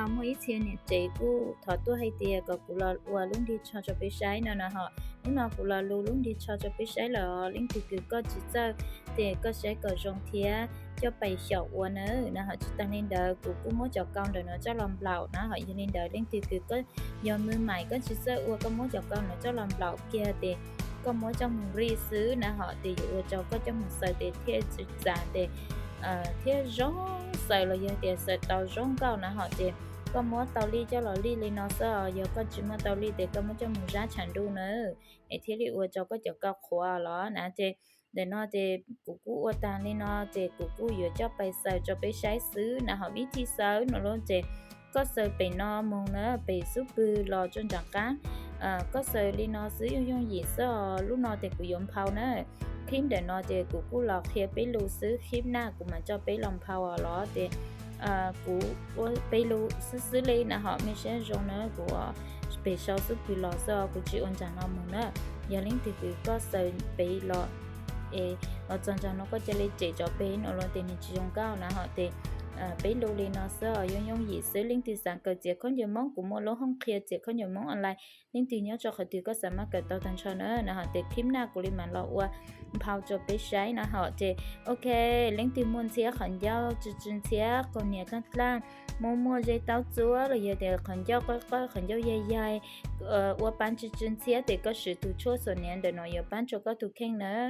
mỗi一天呢这股头都系啲个古老话拢啲炒咗俾晒呢นะ哈你那古老路拢啲炒咗俾晒了拎啲佢ก็只จะแต่ก็ใช้ก็จงเทียจะไปเฉาวัวเนอะนะฮะตั้งนินเดอกูมั่วจากกองเดอเนอะจะลำเปล่านะฮะยันนินเดอเล่นตีคือก็ยอมมือใหม่ก็ชิเซอร์อัวก็มั่วจากกองเนอะจะลำเปล่าเกียเตก็มั่วจะมึงรีซื้อนะฮะแต่อยู่อัวเจ้าก็จะมึงใส่เตเทียจิจานเตเทียร้องใส่เลยเตใส่เตาร้องเก่านะฮะเตก็มั่วเตาลีจะหล่อลีเลยเนาะเซอร์ยก็จิมั่วเตาลีเตก็มั่วจะมึงร้านฉันดูเนอะไอ้ที่อัวเจ้าก็จะก็ขวาล้อนะเตđể nó thì cụ ở ta nên nó thì cụ vừa choไปใส่choไปใช้ซื้อนะฮะวิธีซื้อnó luôn thì cóซื้อไปนอมงเนอะไปซุปปือรอจนจากกันcóซื้อลีนอซื้อ用gìซื้อlúc nó thì cụ用phao nữa khi để nó thì cụ lọ kiaไปรู้ซื้อคลิปหน้าcụ mà choไปลองphao à đó thì cụไปรู้ซื้อเลยนะฮะไม่ใช่จงเนอะcụไปเช่าซุปปือรอซื้อcụ chỉ ônจากนอมงเนอะอย่าลืมที่cụก็ซื้อไปรอnó chọn cho nó có cho lên chỉ cho bé nó luôn tiền chỉ dùng cao nè họ thì bé lưu lên nó sẽ ở dùng gì sẽ linh thì sản cờ chỉ có nhiều món của mua lỗ không kia chỉ có nhiều món online linh thì nhớ cho họ thì có sản mắc cờ tao thành cho nữa nè họ thì kiếm nào của linh mà lo qua bao cho bé trái nè họ thì ok linh thì muốn xe khẩn giao chân xe còn nhà khác là mua dây táo chúa rồi giờ thì khẩn giao có khẩn giao dài qua bán chân xe thì có sự tu chúa số年để nó giờ bán cho có tu khen nữa